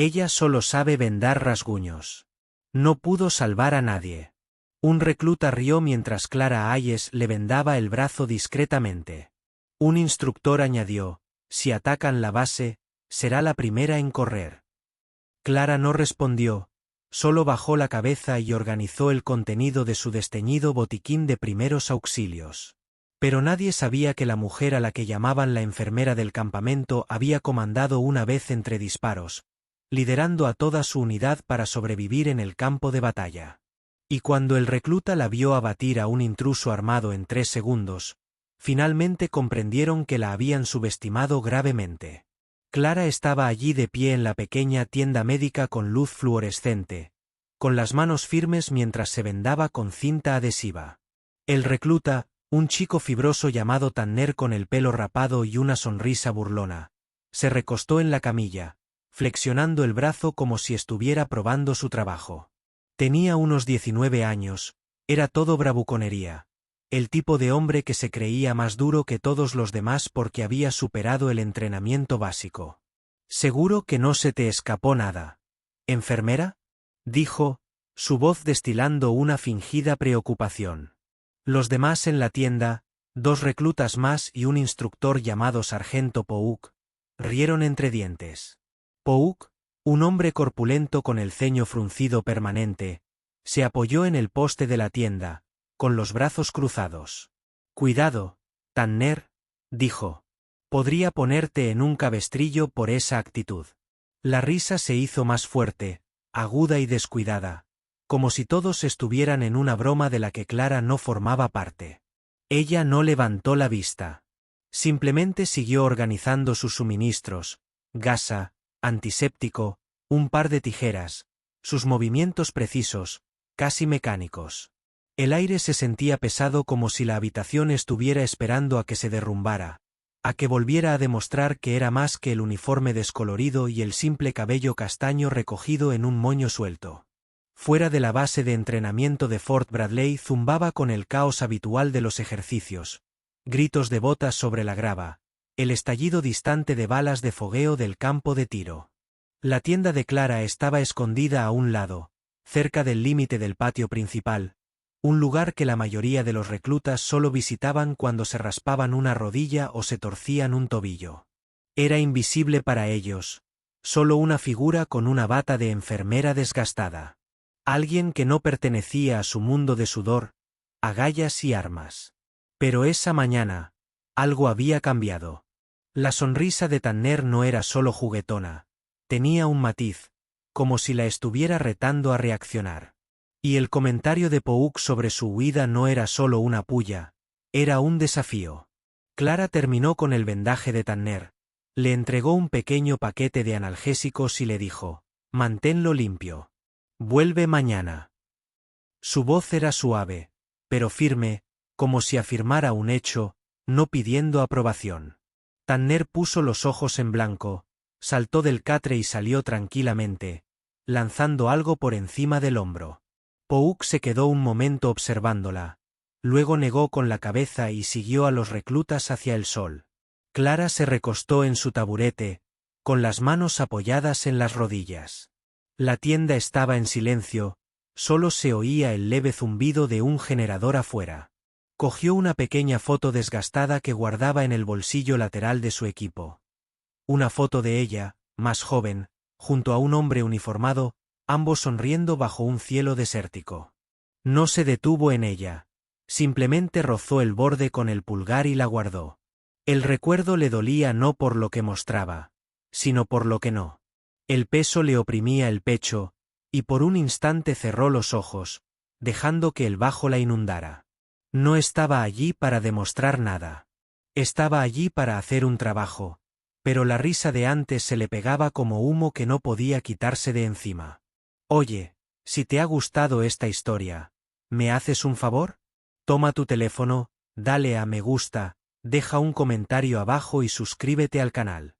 Ella solo sabe vendar rasguños. No pudo salvar a nadie. Un recluta rió mientras Clara Hayes le vendaba el brazo discretamente. Un instructor añadió, si atacan la base, será la primera en correr. Clara no respondió, solo bajó la cabeza y organizó el contenido de su desteñido botiquín de primeros auxilios. Pero nadie sabía que la mujer a la que llamaban la enfermera del campamento había comandado una vez entre disparos, liderando a toda su unidad para sobrevivir en el campo de batalla. Y cuando el recluta la vio abatir a un intruso armado en 3 segundos, finalmente comprendieron que la habían subestimado gravemente. Clara estaba allí de pie en la pequeña tienda médica con luz fluorescente, con las manos firmes mientras se vendaba con cinta adhesiva. El recluta, un chico fibroso llamado Tanner con el pelo rapado y una sonrisa burlona, se recostó en la camilla, flexionando el brazo como si estuviera probando su trabajo. Tenía unos 19 años, era todo bravuconería, el tipo de hombre que se creía más duro que todos los demás porque había superado el entrenamiento básico. «¿Seguro que no se te escapó nada? ¿Enfermera?», dijo, su voz destilando una fingida preocupación. Los demás en la tienda, 2 reclutas más y un instructor llamado Sargento Pouk, rieron entre dientes. Pouk, un hombre corpulento con el ceño fruncido permanente, se apoyó en el poste de la tienda, con los brazos cruzados. «Cuidado, Tanner», dijo. «Podría ponerte en un cabestrillo por esa actitud». La risa se hizo más fuerte, aguda y descuidada, como si todos estuvieran en una broma de la que Clara no formaba parte. Ella no levantó la vista. Simplemente siguió organizando sus suministros, gasa, antiséptico, un par de tijeras, sus movimientos precisos, casi mecánicos. El aire se sentía pesado como si la habitación estuviera esperando a que se derrumbara, a que volviera a demostrar que era más que el uniforme descolorido y el simple cabello castaño recogido en un moño suelto. Fuera de la base de entrenamiento de Fort Bradley zumbaba con el caos habitual de los ejercicios, gritos de botas sobre la grava, el estallido distante de balas de fogueo del campo de tiro. La tienda de Clara estaba escondida a un lado, cerca del límite del patio principal, un lugar que la mayoría de los reclutas solo visitaban cuando se raspaban una rodilla o se torcían un tobillo. Era invisible para ellos, solo una figura con una bata de enfermera desgastada. Alguien que no pertenecía a su mundo de sudor, agallas y armas. Pero esa mañana, algo había cambiado. La sonrisa de Tanner no era solo juguetona, tenía un matiz, como si la estuviera retando a reaccionar. Y el comentario de Pouk sobre su huida no era solo una pulla, era un desafío. Clara terminó con el vendaje de Tanner, le entregó un pequeño paquete de analgésicos y le dijo, «Manténlo limpio. Vuelve mañana». Su voz era suave, pero firme, como si afirmara un hecho, no pidiendo aprobación. Tanner puso los ojos en blanco, saltó del catre y salió tranquilamente, lanzando algo por encima del hombro. Pouk se quedó un momento observándola, luego negó con la cabeza y siguió a los reclutas hacia el sol. Clara se recostó en su taburete, con las manos apoyadas en las rodillas. La tienda estaba en silencio, solo se oía el leve zumbido de un generador afuera. Cogió una pequeña foto desgastada que guardaba en el bolsillo lateral de su equipo. Una foto de ella, más joven, junto a un hombre uniformado, ambos sonriendo bajo un cielo desértico. No se detuvo en ella, simplemente rozó el borde con el pulgar y la guardó. El recuerdo le dolía no por lo que mostraba, sino por lo que no. El peso le oprimía el pecho, y por un instante cerró los ojos, dejando que el bajo la inundara. No estaba allí para demostrar nada. Estaba allí para hacer un trabajo, pero la risa de antes se le pegaba como humo que no podía quitarse de encima. «Oye, si te ha gustado esta historia, ¿me haces un favor? Toma tu teléfono, dale a me gusta, deja un comentario abajo y suscríbete al canal.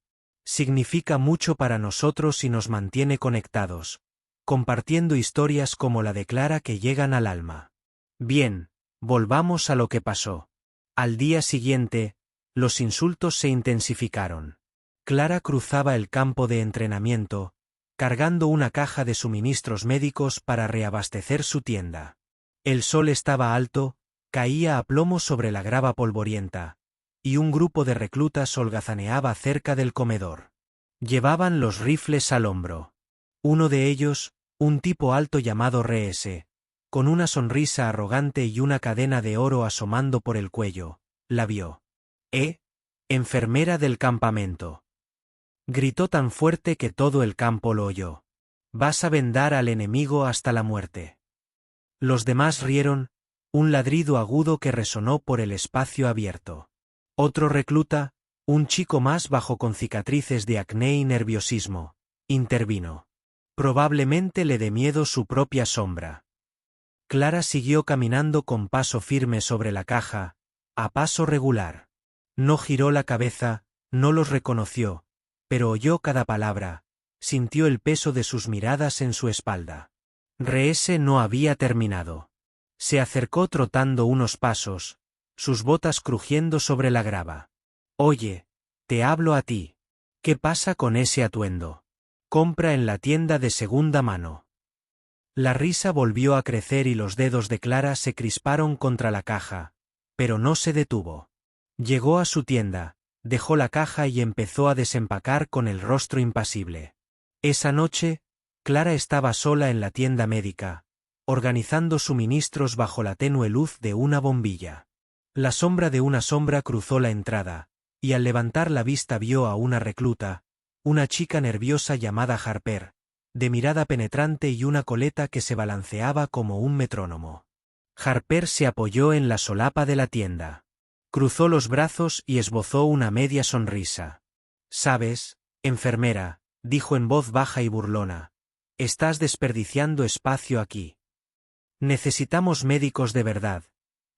Significa mucho para nosotros y nos mantiene conectados, compartiendo historias como la de Clara que llegan al alma». Bien, volvamos a lo que pasó. Al día siguiente, los insultos se intensificaron. Clara cruzaba el campo de entrenamiento, cargando una caja de suministros médicos para reabastecer su tienda. El sol estaba alto, caía a plomo sobre la grava polvorienta, y un grupo de reclutas holgazaneaba cerca del comedor. Llevaban los rifles al hombro. Uno de ellos, un tipo alto llamado Reese, con una sonrisa arrogante y una cadena de oro asomando por el cuello, la vio. Enfermera del campamento. Gritó tan fuerte que todo el campo lo oyó. Vas a vendar al enemigo hasta la muerte. Los demás rieron, un ladrido agudo que resonó por el espacio abierto. Otro recluta, un chico más bajo con cicatrices de acné y nerviosismo, intervino. Probablemente le dé miedo su propia sombra. Clara siguió caminando con paso firme sobre la caja, a paso regular. No giró la cabeza, no los reconoció, pero oyó cada palabra, sintió el peso de sus miradas en su espalda. Reese no había terminado. Se acercó trotando unos pasos, sus botas crujiendo sobre la grava. Oye, te hablo a ti. ¿Qué pasa con ese atuendo? Compra en la tienda de segunda mano. La risa volvió a crecer y los dedos de Clara se crisparon contra la caja, pero no se detuvo. Llegó a su tienda, dejó la caja y empezó a desempacar con el rostro impasible. Esa noche, Clara estaba sola en la tienda médica, organizando suministros bajo la tenue luz de una bombilla. La sombra de una sombra cruzó la entrada, y al levantar la vista vio a una recluta, una chica nerviosa llamada Harper, de mirada penetrante y una coleta que se balanceaba como un metrónomo. Harper se apoyó en la solapa de la tienda. Cruzó los brazos y esbozó una media sonrisa. «Sabes, enfermera», dijo en voz baja y burlona, «estás desperdiciando espacio aquí. Necesitamos médicos de verdad,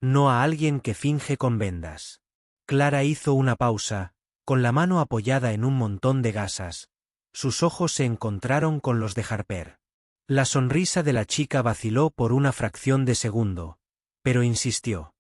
no a alguien que finge con vendas». Clara hizo una pausa, con la mano apoyada en un montón de gasas. Sus ojos se encontraron con los de Harper. La sonrisa de la chica vaciló por una fracción de segundo, pero insistió.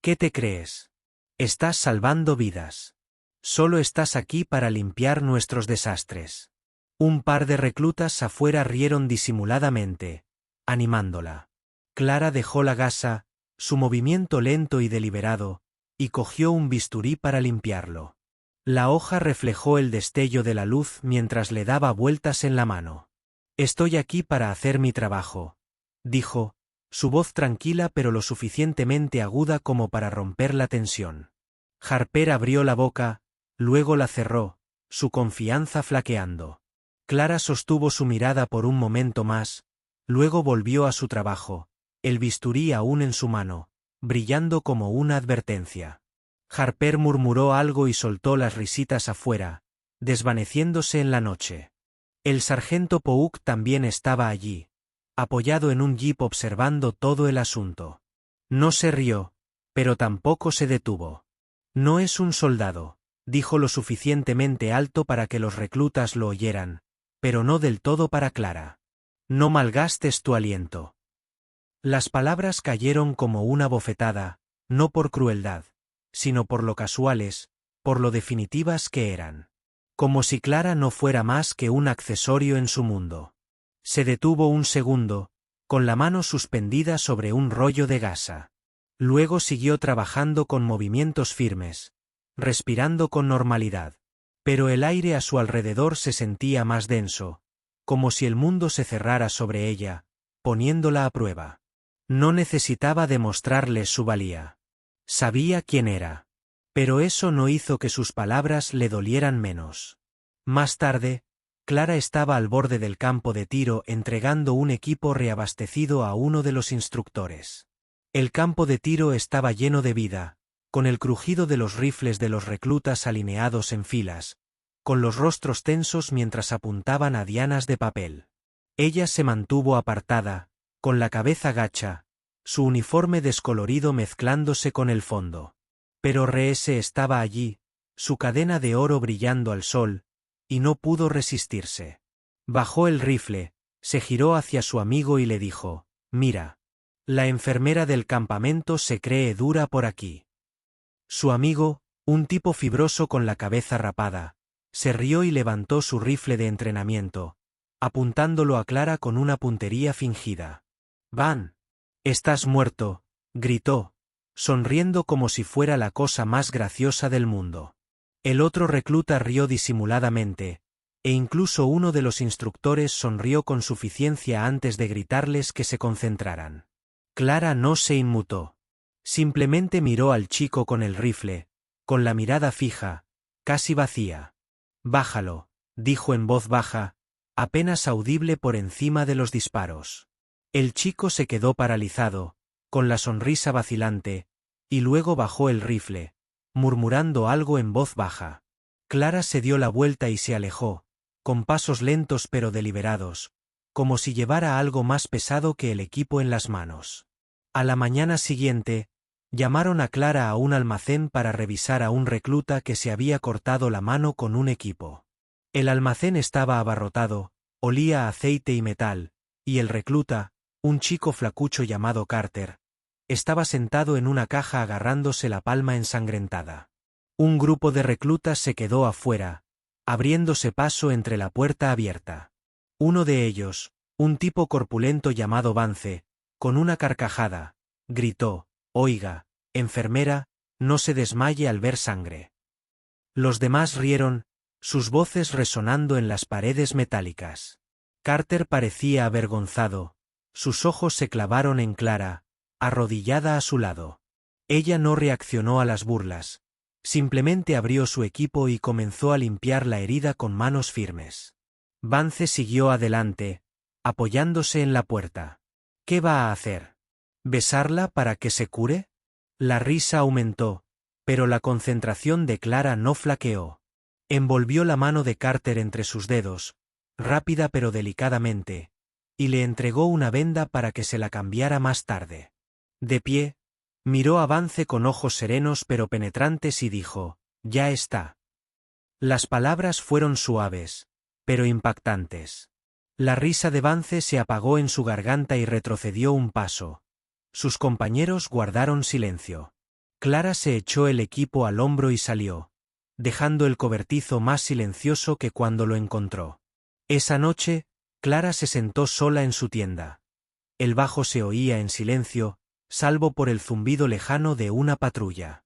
«¿Qué te crees? Estás salvando vidas. Solo estás aquí para limpiar nuestros desastres». Un par de reclutas afuera rieron disimuladamente, animándola. Clara dejó la gasa, su movimiento lento y deliberado, y cogió un bisturí para limpiarlo. La hoja reflejó el destello de la luz mientras le daba vueltas en la mano. «Estoy aquí para hacer mi trabajo», dijo, su voz tranquila pero lo suficientemente aguda como para romper la tensión. Harper abrió la boca, luego la cerró, su confianza flaqueando. Clara sostuvo su mirada por un momento más, luego volvió a su trabajo, el bisturí aún en su mano, brillando como una advertencia. Harper murmuró algo y soltó las risitas afuera, desvaneciéndose en la noche. El sargento Pouk también estaba allí, apoyado en un jeep observando todo el asunto. No se rió, pero tampoco se detuvo. «No es un soldado», dijo lo suficientemente alto para que los reclutas lo oyeran, pero no del todo para Clara. «No malgastes tu aliento». Las palabras cayeron como una bofetada, no por crueldad, sino por lo casuales, por lo definitivas que eran. Como si Clara no fuera más que un accesorio en su mundo. Se detuvo un segundo, con la mano suspendida sobre un rollo de gasa. Luego siguió trabajando con movimientos firmes, respirando con normalidad. Pero el aire a su alrededor se sentía más denso, como si el mundo se cerrara sobre ella, poniéndola a prueba. No necesitaba demostrarle su valía. Sabía quién era. Pero eso no hizo que sus palabras le dolieran menos. Más tarde, Clara estaba al borde del campo de tiro entregando un equipo reabastecido a uno de los instructores. El campo de tiro estaba lleno de vida, con el crujido de los rifles de los reclutas alineados en filas, con los rostros tensos mientras apuntaban a dianas de papel. Ella se mantuvo apartada, con la cabeza gacha, su uniforme descolorido mezclándose con el fondo. Pero Reese estaba allí, su cadena de oro brillando al sol, y no pudo resistirse. Bajó el rifle, se giró hacia su amigo y le dijo, «Mira. La enfermera del campamento se cree dura por aquí». Su amigo, un tipo fibroso con la cabeza rapada, se rió y levantó su rifle de entrenamiento, apuntándolo a Clara con una puntería fingida. «Van. Estás muerto», gritó, sonriendo como si fuera la cosa más graciosa del mundo. El otro recluta rió disimuladamente, e incluso uno de los instructores sonrió con suficiencia antes de gritarles que se concentraran. Clara no se inmutó. Simplemente miró al chico con el rifle, con la mirada fija, casi vacía. «Bájalo», dijo en voz baja, apenas audible por encima de los disparos. El chico se quedó paralizado, con la sonrisa vacilante, y luego bajó el rifle, murmurando algo en voz baja. Clara se dio la vuelta y se alejó, con pasos lentos pero deliberados, como si llevara algo más pesado que el equipo en las manos. A la mañana siguiente, llamaron a Clara a un almacén para revisar a un recluta que se había cortado la mano con un equipo. El almacén estaba abarrotado, olía a aceite y metal, y el recluta, un chico flacucho llamado Carter, estaba sentado en una caja agarrándose la palma ensangrentada. Un grupo de reclutas se quedó afuera, abriéndose paso entre la puerta abierta. Uno de ellos, un tipo corpulento llamado Vance, con una carcajada, gritó: «Oiga, enfermera, no se desmaye al ver sangre». Los demás rieron, sus voces resonando en las paredes metálicas. Carter parecía avergonzado, sus ojos se clavaron en Clara, arrodillada a su lado. Ella no reaccionó a las burlas, simplemente abrió su equipo y comenzó a limpiar la herida con manos firmes. Vance siguió adelante, apoyándose en la puerta. «¿Qué va a hacer? ¿Besarla para que se cure?» La risa aumentó, pero la concentración de Clara no flaqueó. Envolvió la mano de Carter entre sus dedos, rápida pero delicadamente, y le entregó una venda para que se la cambiara más tarde. De pie, miró a Vance con ojos serenos pero penetrantes y dijo: «Ya está». Las palabras fueron suaves, pero impactantes. La risa de Vance se apagó en su garganta y retrocedió un paso. Sus compañeros guardaron silencio. Clara se echó el equipo al hombro y salió, dejando el cobertizo más silencioso que cuando lo encontró. Esa noche, Clara se sentó sola en su tienda. El bajo se oía en silencio, salvo por el zumbido lejano de una patrulla.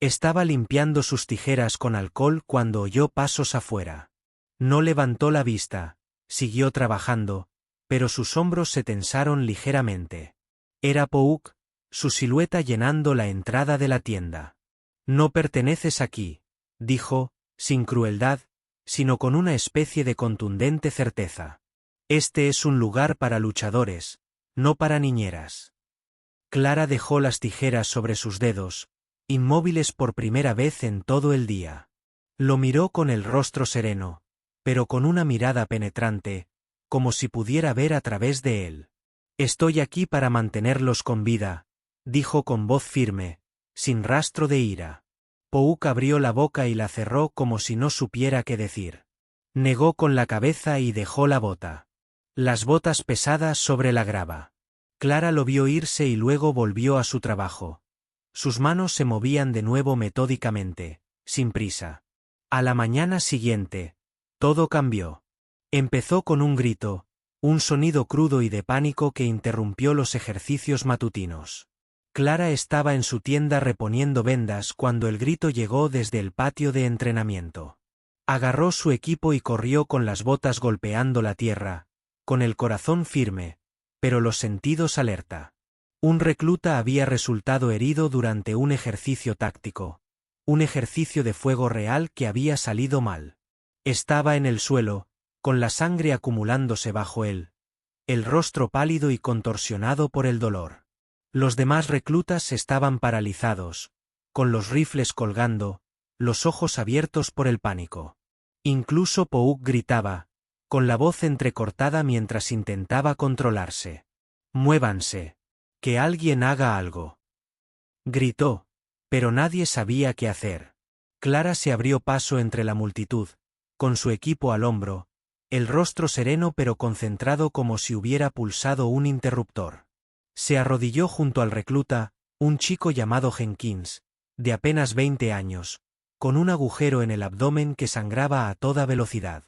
Estaba limpiando sus tijeras con alcohol cuando oyó pasos afuera. No levantó la vista, siguió trabajando, pero sus hombros se tensaron ligeramente. Era Pouk, su silueta llenando la entrada de la tienda. «No perteneces aquí», dijo, sin crueldad, sino con una especie de contundente certeza. «Este es un lugar para luchadores, no para niñeras». Clara dejó las tijeras sobre sus dedos, inmóviles por primera vez en todo el día. Lo miró con el rostro sereno, pero con una mirada penetrante, como si pudiera ver a través de él. «Estoy aquí para mantenerlos con vida», dijo con voz firme, sin rastro de ira. Pouk abrió la boca y la cerró como si no supiera qué decir. Negó con la cabeza y dejó la bota. Las botas pesadas sobre la grava. Clara lo vio irse y luego volvió a su trabajo. Sus manos se movían de nuevo metódicamente, sin prisa. A la mañana siguiente, todo cambió. Empezó con un grito, un sonido crudo y de pánico que interrumpió los ejercicios matutinos. Clara estaba en su tienda reponiendo vendas cuando el grito llegó desde el patio de entrenamiento. Agarró su equipo y corrió con las botas golpeando la tierra, con el corazón firme, pero los sentidos alerta. Un recluta había resultado herido durante un ejercicio táctico, un ejercicio de fuego real que había salido mal. Estaba en el suelo, con la sangre acumulándose bajo él, el rostro pálido y contorsionado por el dolor. Los demás reclutas estaban paralizados, con los rifles colgando, los ojos abiertos por el pánico. Incluso Pouk gritaba, con la voz entrecortada mientras intentaba controlarse. «Muévanse. Que alguien haga algo». Gritó, pero nadie sabía qué hacer. Clara se abrió paso entre la multitud, con su equipo al hombro, el rostro sereno pero concentrado como si hubiera pulsado un interruptor. Se arrodilló junto al recluta, un chico llamado Jenkins, de apenas 20 años, con un agujero en el abdomen que sangraba a toda velocidad.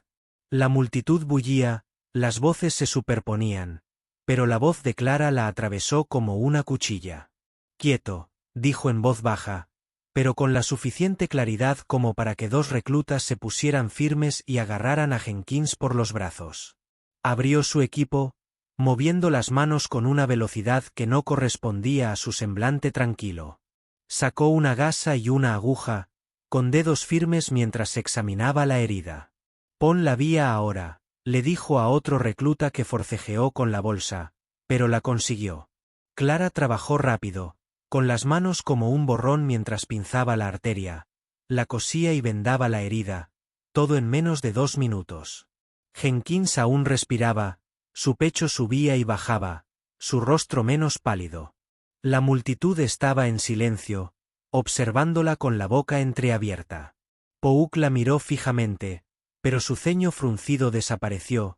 La multitud bullía, Las voces se superponían, pero la voz de Clara la atravesó como una cuchilla. «Quieto», dijo en voz baja, pero con la suficiente claridad como para que dos reclutas se pusieran firmes y agarraran a Jenkins por los brazos. Abrió su equipo, moviendo las manos con una velocidad que no correspondía a su semblante tranquilo. Sacó una gasa y una aguja, con dedos firmes mientras examinaba la herida. «Pon la vía ahora», le dijo a otro recluta que forcejeó con la bolsa, pero la consiguió. Clara trabajó rápido, con las manos como un borrón mientras pinzaba la arteria, la cosía y vendaba la herida, todo en menos de 2 minutos. Jenkins aún respiraba, su pecho subía y bajaba, su rostro menos pálido. La multitud estaba en silencio, observándola con la boca entreabierta. Pouk la miró fijamente, pero su ceño fruncido desapareció,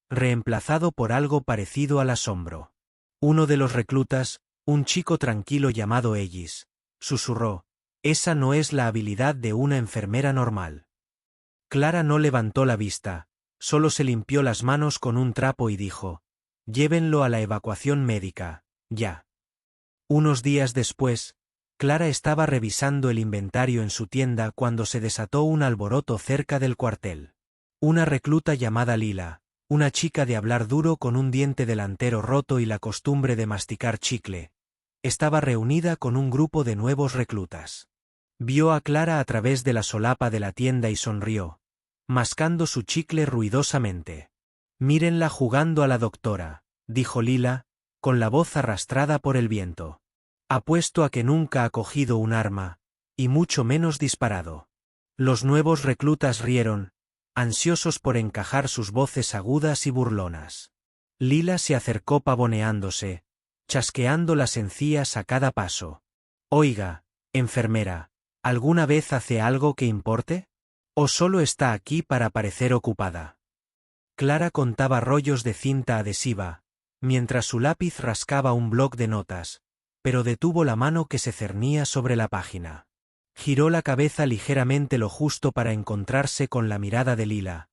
reemplazado por algo parecido al asombro. Uno de los reclutas, un chico tranquilo llamado Ellis, susurró: «Esa no es la habilidad de una enfermera normal». Clara no levantó la vista, solo se limpió las manos con un trapo y dijo: «Llévenlo a la evacuación médica, ya». Unos días después, Clara estaba revisando el inventario en su tienda cuando se desató un alboroto cerca del cuartel. Una recluta llamada Lila, una chica de hablar duro con un diente delantero roto y la costumbre de masticar chicle, estaba reunida con un grupo de nuevos reclutas. Vio a Clara a través de la solapa de la tienda y sonrió, mascando su chicle ruidosamente. «Mírenla jugando a la doctora», dijo Lila, con la voz arrastrada por el viento. «Apuesto a que nunca ha cogido un arma, y mucho menos disparado». Los nuevos reclutas rieron, ansiosos por encajar sus voces agudas y burlonas. Lila se acercó pavoneándose, chasqueando las encías a cada paso. «Oiga, enfermera, ¿alguna vez hace algo que importe? ¿O solo está aquí para parecer ocupada?» Clara contaba rollos de cinta adhesiva, mientras su lápiz rascaba un bloc de notas, pero detuvo la mano que se cernía sobre la página. Giró la cabeza ligeramente lo justo para encontrarse con la mirada de Lila,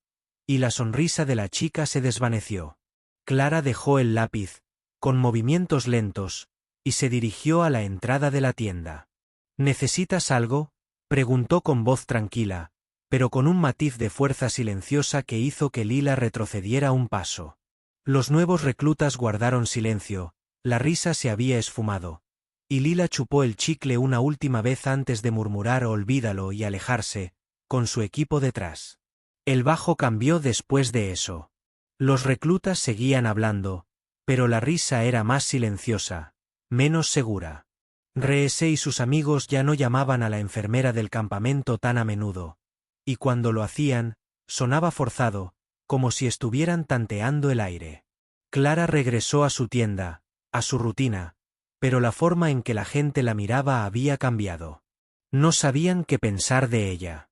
y la sonrisa de la chica se desvaneció. Clara dejó el lápiz, con movimientos lentos, y se dirigió a la entrada de la tienda. «¿Necesitas algo?», preguntó con voz tranquila, pero con un matiz de fuerza silenciosa que hizo que Lila retrocediera un paso. Los nuevos reclutas guardaron silencio, la risa se había esfumado, y Lila chupó el chicle una última vez antes de murmurar «olvídalo» y alejarse, con su equipo detrás. El bajo cambió después de eso. Los reclutas seguían hablando, pero la risa era más silenciosa, menos segura. Reese y sus amigos ya no llamaban a la enfermera del campamento tan a menudo, y cuando lo hacían, sonaba forzado, como si estuvieran tanteando el aire. Clara regresó a su tienda, a su rutina, pero la forma en que la gente la miraba había cambiado. No sabían qué pensar de ella.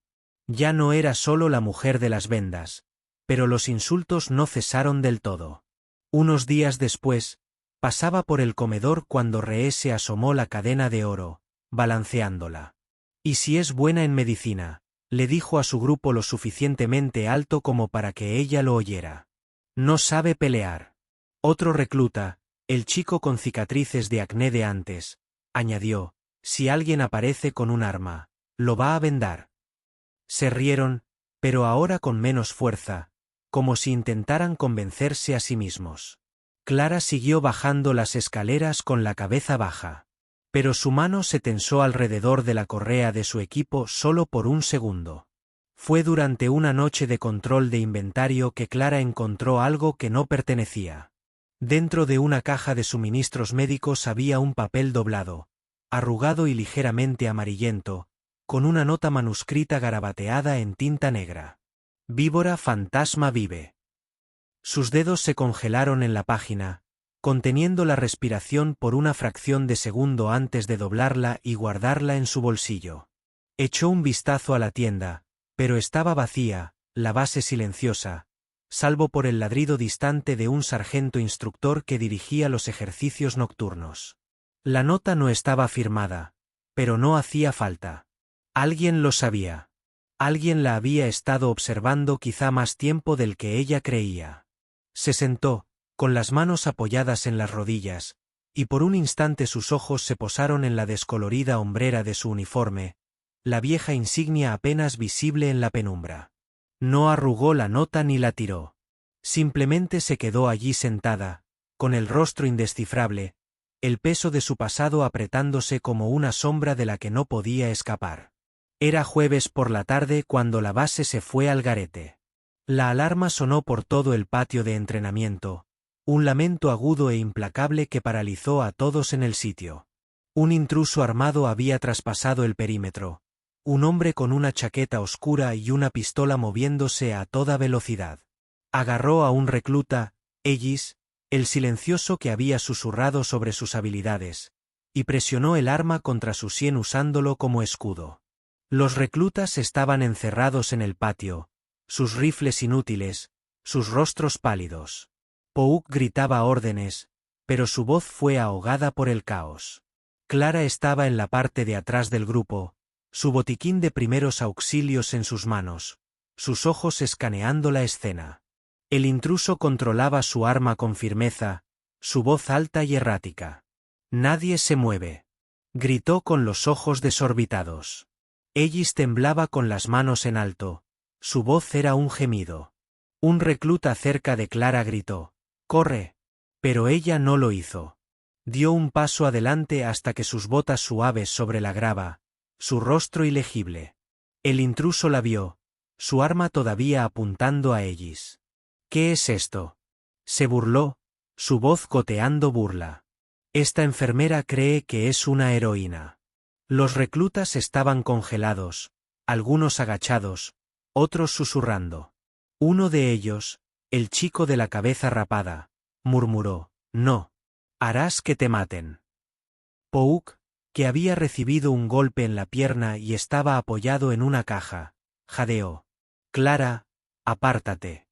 Ya no era solo la mujer de las vendas, pero los insultos no cesaron del todo. Unos días después, pasaba por el comedor cuando Reese asomó la cadena de oro, balanceándola. «¿Y si es buena en medicina?», le dijo a su grupo lo suficientemente alto como para que ella lo oyera. «No sabe pelear». Otro recluta, el chico con cicatrices de acné de antes, añadió: «Si alguien aparece con un arma, lo va a vendar». Se rieron, pero ahora con menos fuerza, como si intentaran convencerse a sí mismos. Clara siguió bajando las escaleras con la cabeza baja. Pero su mano se tensó alrededor de la correa de su equipo solo por un segundo. Fue durante una noche de control de inventario que Clara encontró algo que no pertenecía. Dentro de una caja de suministros médicos había un papel doblado, arrugado y ligeramente amarillento, con una nota manuscrita garabateada en tinta negra. «Víbora fantasma vive». Sus dedos se congelaron en la página, conteniendo la respiración por una fracción de segundo antes de doblarla y guardarla en su bolsillo. Echó un vistazo a la tienda, pero estaba vacía, la base silenciosa, salvo por el ladrido distante de un sargento instructor que dirigía los ejercicios nocturnos. La nota no estaba firmada, pero no hacía falta. Alguien lo sabía. Alguien la había estado observando quizá más tiempo del que ella creía. Se sentó, con las manos apoyadas en las rodillas, y por un instante sus ojos se posaron en la descolorida hombrera de su uniforme, la vieja insignia apenas visible en la penumbra. No arrugó la nota ni la tiró. Simplemente se quedó allí sentada, con el rostro indescifrable, el peso de su pasado apretándose como una sombra de la que no podía escapar. Era jueves por la tarde cuando la base se fue al garete. La alarma sonó por todo el patio de entrenamiento, un lamento agudo e implacable que paralizó a todos en el sitio. Un intruso armado había traspasado el perímetro, un hombre con una chaqueta oscura y una pistola moviéndose a toda velocidad. Agarró a un recluta, Ellis, el silencioso que había susurrado sobre sus habilidades, y presionó el arma contra su sien usándolo como escudo. Los reclutas estaban encerrados en el patio, sus rifles inútiles, sus rostros pálidos. Pouk gritaba órdenes, pero su voz fue ahogada por el caos. Clara estaba en la parte de atrás del grupo, su botiquín de primeros auxilios en sus manos, sus ojos escaneando la escena. El intruso controlaba su arma con firmeza, su voz alta y errática. «Nadie se mueve», gritó con los ojos desorbitados. Ellis temblaba con las manos en alto, su voz era un gemido. Un recluta cerca de Clara gritó, «¡Corre!», pero ella no lo hizo. Dio un paso adelante hasta que sus botas suaves sobre la grava, su rostro ilegible. El intruso la vio, su arma todavía apuntando a Ellis. «¿Qué es esto?», se burló, su voz goteando burla. «Esta enfermera cree que es una heroína». Los reclutas estaban congelados, algunos agachados, otros susurrando. Uno de ellos, el chico de la cabeza rapada, murmuró, «No. Harás que te maten». Pouk, que había recibido un golpe en la pierna y estaba apoyado en una caja, jadeó. «Clara, apártate».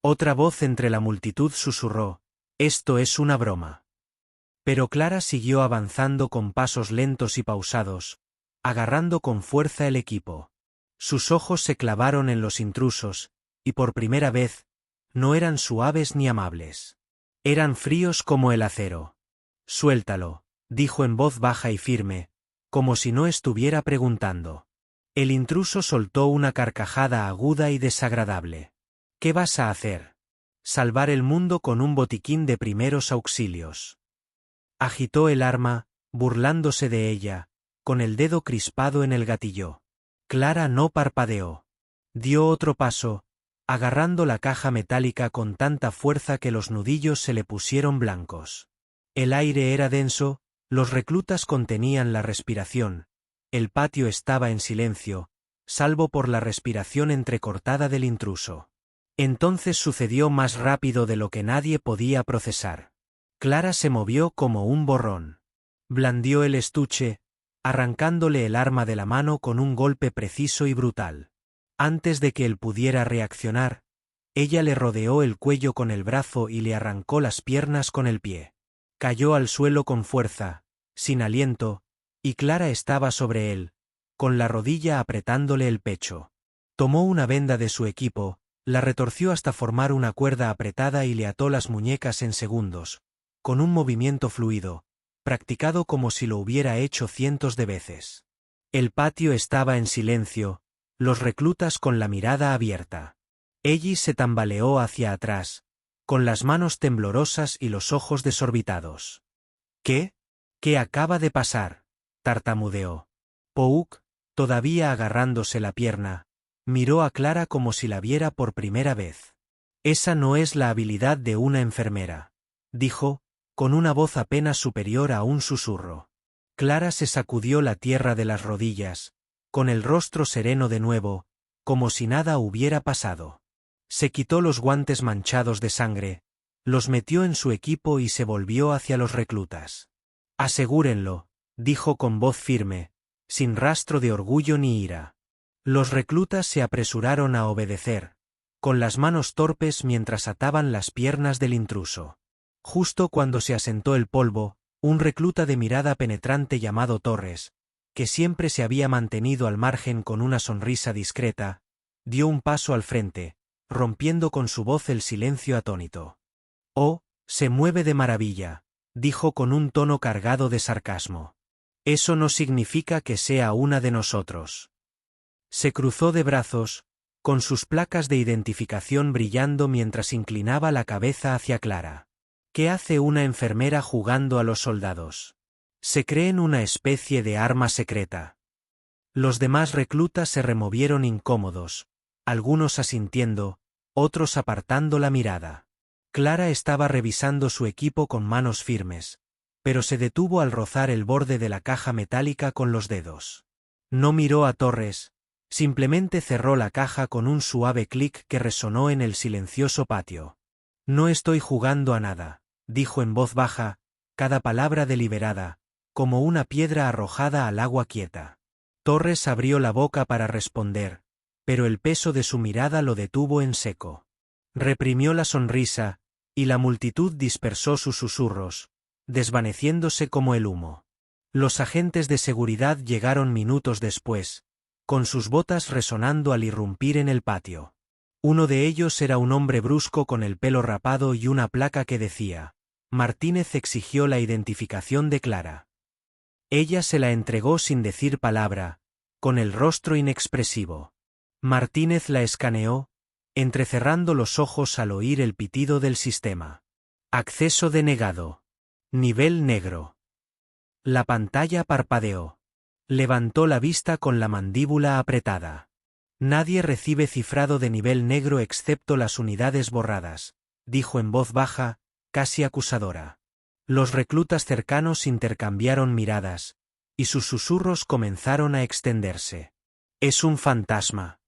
Otra voz entre la multitud susurró, «Esto es una broma». Pero Clara siguió avanzando con pasos lentos y pausados, agarrando con fuerza el equipo. Sus ojos se clavaron en los intrusos, y por primera vez, no eran suaves ni amables. Eran fríos como el acero. «Suéltalo», dijo en voz baja y firme, como si no estuviera preguntando. El intruso soltó una carcajada aguda y desagradable. «¿Qué vas a hacer?». «Salvar el mundo con un botiquín de primeros auxilios». Agitó el arma, burlándose de ella, con el dedo crispado en el gatillo. Clara no parpadeó. Dio otro paso, agarrando la caja metálica con tanta fuerza que los nudillos se le pusieron blancos. El aire era denso, los reclutas contenían la respiración, el patio estaba en silencio, salvo por la respiración entrecortada del intruso. Entonces sucedió más rápido de lo que nadie podía procesar. Clara se movió como un borrón. Blandió el estuche, arrancándole el arma de la mano con un golpe preciso y brutal. Antes de que él pudiera reaccionar, ella le rodeó el cuello con el brazo y le arrancó las piernas con el pie. Cayó al suelo con fuerza, sin aliento, y Clara estaba sobre él, con la rodilla apretándole el pecho. Tomó una venda de su equipo, la retorció hasta formar una cuerda apretada y le ató las muñecas en segundos, con un movimiento fluido, practicado como si lo hubiera hecho cientos de veces. El patio estaba en silencio, los reclutas con la mirada abierta. Ellis se tambaleó hacia atrás, con las manos temblorosas y los ojos desorbitados. «¿Qué? ¿Qué acaba de pasar?», tartamudeó. Pouk, todavía agarrándose la pierna, miró a Clara como si la viera por primera vez. «Esa no es la habilidad de una enfermera», dijo, con una voz apenas superior a un susurro. Clara se sacudió la tierra de las rodillas, con el rostro sereno de nuevo, como si nada hubiera pasado. Se quitó los guantes manchados de sangre, los metió en su equipo y se volvió hacia los reclutas. «Asegúrenlo», dijo con voz firme, sin rastro de orgullo ni ira. Los reclutas se apresuraron a obedecer, con las manos torpes mientras ataban las piernas del intruso. Justo cuando se asentó el polvo, un recluta de mirada penetrante llamado Torres, que siempre se había mantenido al margen con una sonrisa discreta, dio un paso al frente, rompiendo con su voz el silencio atónito. «Oh, se mueve de maravilla», dijo con un tono cargado de sarcasmo. «Eso no significa que sea una de nosotros». Se cruzó de brazos, con sus placas de identificación brillando mientras inclinaba la cabeza hacia Clara. ¿Qué hace una enfermera jugando a los soldados? Se creen una especie de arma secreta. Los demás reclutas se removieron incómodos, algunos asintiendo, otros apartando la mirada. Clara estaba revisando su equipo con manos firmes, pero se detuvo al rozar el borde de la caja metálica con los dedos. No miró a Torres, simplemente cerró la caja con un suave clic que resonó en el silencioso patio. «No estoy jugando a nada», dijo en voz baja, cada palabra deliberada, como una piedra arrojada al agua quieta. Torres abrió la boca para responder, pero el peso de su mirada lo detuvo en seco. Reprimió la sonrisa, y la multitud dispersó sus susurros, desvaneciéndose como el humo. Los agentes de seguridad llegaron minutos después, con sus botas resonando al irrumpir en el patio. Uno de ellos era un hombre brusco con el pelo rapado y una placa que decía: Martínez exigió la identificación de Clara. Ella se la entregó sin decir palabra, con el rostro inexpresivo. Martínez la escaneó, entrecerrando los ojos al oír el pitido del sistema. Acceso denegado. Nivel negro. La pantalla parpadeó. Levantó la vista con la mandíbula apretada. Nadie recibe cifrado de nivel negro excepto las unidades borradas, dijo en voz baja, casi acusadora. Los reclutas cercanos intercambiaron miradas, y sus susurros comenzaron a extenderse. «Es un fantasma».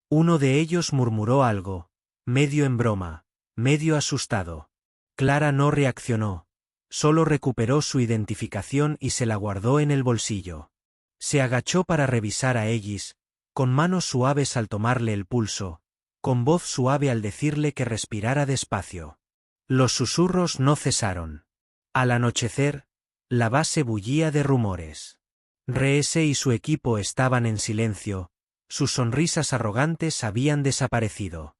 Uno de ellos murmuró algo, medio en broma, medio asustado. Clara no reaccionó, solo recuperó su identificación y se la guardó en el bolsillo. Se agachó para revisar a Ellis, con manos suaves al tomarle el pulso, con voz suave al decirle que respirara despacio. Los susurros no cesaron. Al anochecer, la base bullía de rumores. Reese y su equipo estaban en silencio, sus sonrisas arrogantes habían desaparecido.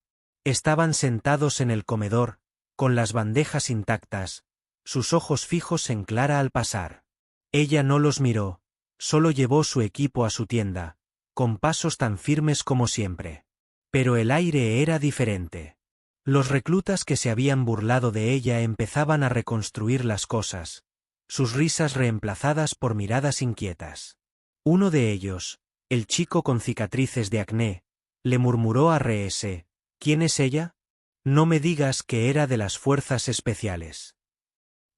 Estaban sentados en el comedor, con las bandejas intactas, sus ojos fijos en Clara al pasar. Ella no los miró, solo llevó su equipo a su tienda, con pasos tan firmes como siempre. Pero el aire era diferente. Los reclutas que se habían burlado de ella empezaban a reconstruir las cosas, sus risas reemplazadas por miradas inquietas. Uno de ellos, el chico con cicatrices de acné, le murmuró a Reese: «¿Quién es ella? No me digas que era de las fuerzas especiales».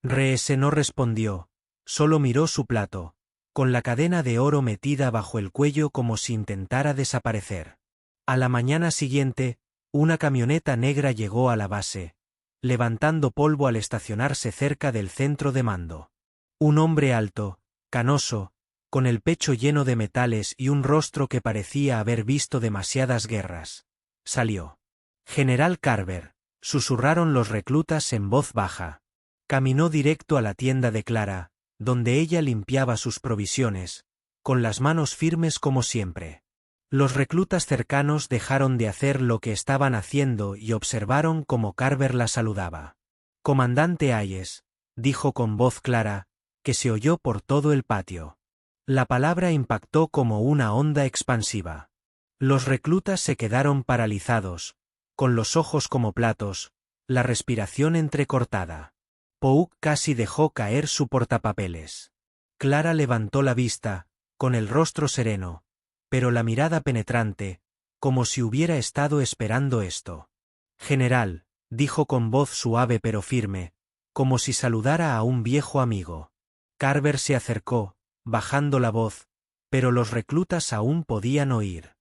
Reese no respondió, solo miró su plato, con la cadena de oro metida bajo el cuello como si intentara desaparecer. A la mañana siguiente, una camioneta negra llegó a la base, levantando polvo al estacionarse cerca del centro de mando. Un hombre alto, canoso, con el pecho lleno de metales y un rostro que parecía haber visto demasiadas guerras, salió. «General Carver», susurraron los reclutas en voz baja. Caminó directo a la tienda de Clara, donde ella limpiaba sus provisiones, con las manos firmes como siempre. Los reclutas cercanos dejaron de hacer lo que estaban haciendo y observaron cómo Carver la saludaba. «Comandante Hayes», dijo con voz clara, que se oyó por todo el patio. La palabra impactó como una onda expansiva. Los reclutas se quedaron paralizados, con los ojos como platos, la respiración entrecortada. Pouk casi dejó caer su portapapeles. Clara levantó la vista, con el rostro sereno, pero la mirada penetrante, como si hubiera estado esperando esto. «General», dijo con voz suave pero firme, como si saludara a un viejo amigo. Carver se acercó, bajando la voz, pero los reclutas aún podían oír.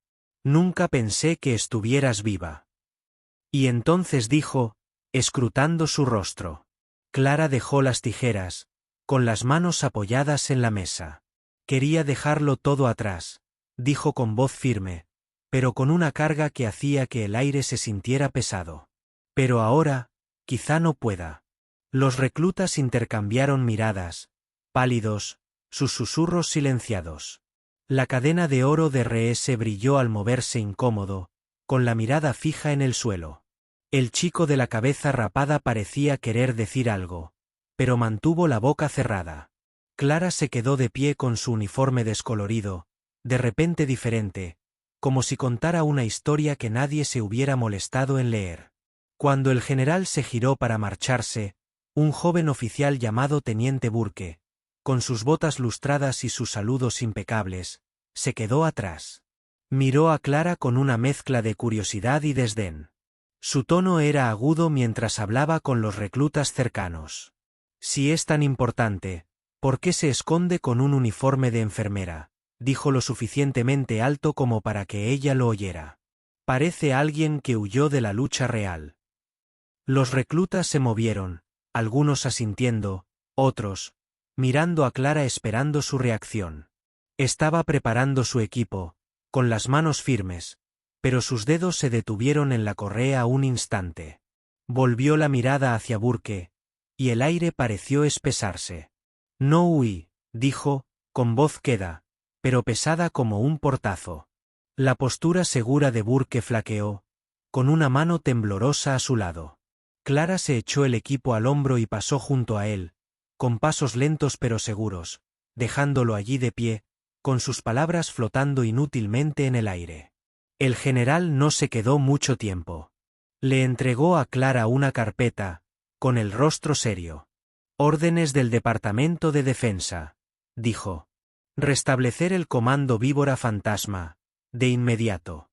«Nunca pensé que estuvieras viva». Y entonces dijo, escrutando su rostro. Clara dejó las tijeras, con las manos apoyadas en la mesa. «Quería dejarlo todo atrás», dijo con voz firme, pero con una carga que hacía que el aire se sintiera pesado. «Pero ahora, quizá no pueda». Los reclutas intercambiaron miradas, pálidos, sus susurros silenciados. La cadena de oro de Reese brilló al moverse incómodo, con la mirada fija en el suelo. El chico de la cabeza rapada parecía querer decir algo, pero mantuvo la boca cerrada. Clara se quedó de pie con su uniforme descolorido, de repente diferente, como si contara una historia que nadie se hubiera molestado en leer. Cuando el general se giró para marcharse, un joven oficial llamado Teniente Burke, con sus botas lustradas y sus saludos impecables, se quedó atrás. Miró a Clara con una mezcla de curiosidad y desdén. Su tono era agudo mientras hablaba con los reclutas cercanos. Si es tan importante, ¿por qué se esconde con un uniforme de enfermera?, dijo lo suficientemente alto como para que ella lo oyera. Parece alguien que huyó de la lucha real. Los reclutas se movieron, algunos asintiendo, otros, mirando a Clara esperando su reacción. Estaba preparando su equipo, con las manos firmes, pero sus dedos se detuvieron en la correa un instante. Volvió la mirada hacia Burke, y el aire pareció espesarse. No huí, dijo, con voz queda, pero pesada como un portazo. La postura segura de Burke flaqueó, con una mano temblorosa a su lado. Clara se echó el equipo al hombro y pasó junto a él, con pasos lentos pero seguros, dejándolo allí de pie, con sus palabras flotando inútilmente en el aire. El general no se quedó mucho tiempo. Le entregó a Clara una carpeta, con el rostro serio. Órdenes del Departamento de Defensa, dijo. Restablecer el comando Víbora Fantasma, de inmediato.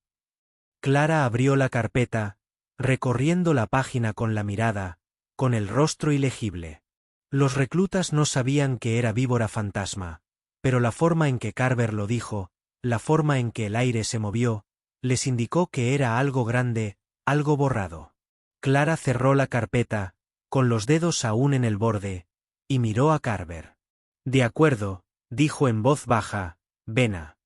Clara abrió la carpeta, recorriendo la página con la mirada, con el rostro ilegible. Los reclutas no sabían que era Víbora Fantasma, pero la forma en que Carver lo dijo, la forma en que el aire se movió, les indicó que era algo grande, algo borrado. Clara cerró la carpeta, con los dedos aún en el borde, y miró a Carver. De acuerdo, dijo en voz baja, Vena.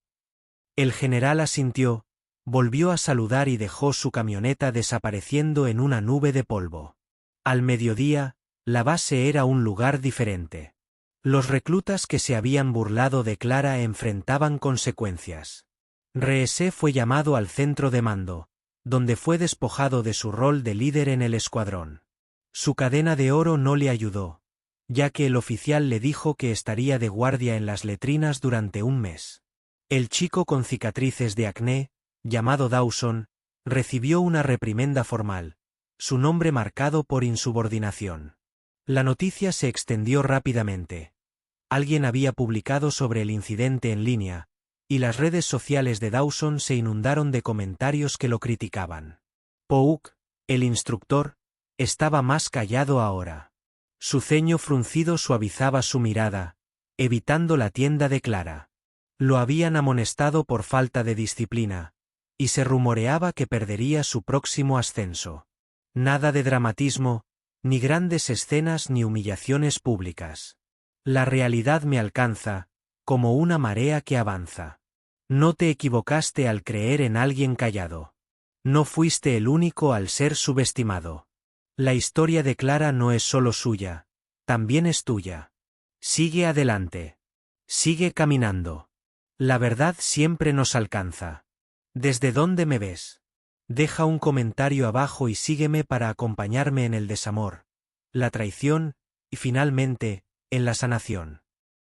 El general asintió, volvió a saludar y dejó su camioneta desapareciendo en una nube de polvo. Al mediodía, la base era un lugar diferente. Los reclutas que se habían burlado de Clara enfrentaban consecuencias. Reese fue llamado al centro de mando, donde fue despojado de su rol de líder en el escuadrón. Su cadena de oro no le ayudó, ya que el oficial le dijo que estaría de guardia en las letrinas durante un mes. El chico con cicatrices de acné, llamado Dawson, recibió una reprimenda formal, su nombre marcado por insubordinación. La noticia se extendió rápidamente. Alguien había publicado sobre el incidente en línea, y las redes sociales de Dawson se inundaron de comentarios que lo criticaban. Pouk, el instructor, estaba más callado ahora. Su ceño fruncido suavizaba su mirada, evitando la tienda de Clara. Lo habían amonestado por falta de disciplina, y se rumoreaba que perdería su próximo ascenso. Nada de dramatismo, ni grandes escenas ni humillaciones públicas. La realidad me alcanza, como una marea que avanza. No te equivocaste al creer en alguien callado. No fuiste el único al ser subestimado. La historia de Clara no es solo suya, también es tuya. Sigue adelante. Sigue caminando. La verdad siempre nos alcanza. ¿Desde dónde me ves? Deja un comentario abajo y sígueme para acompañarme en el desamor, la traición, y finalmente, en la sanación.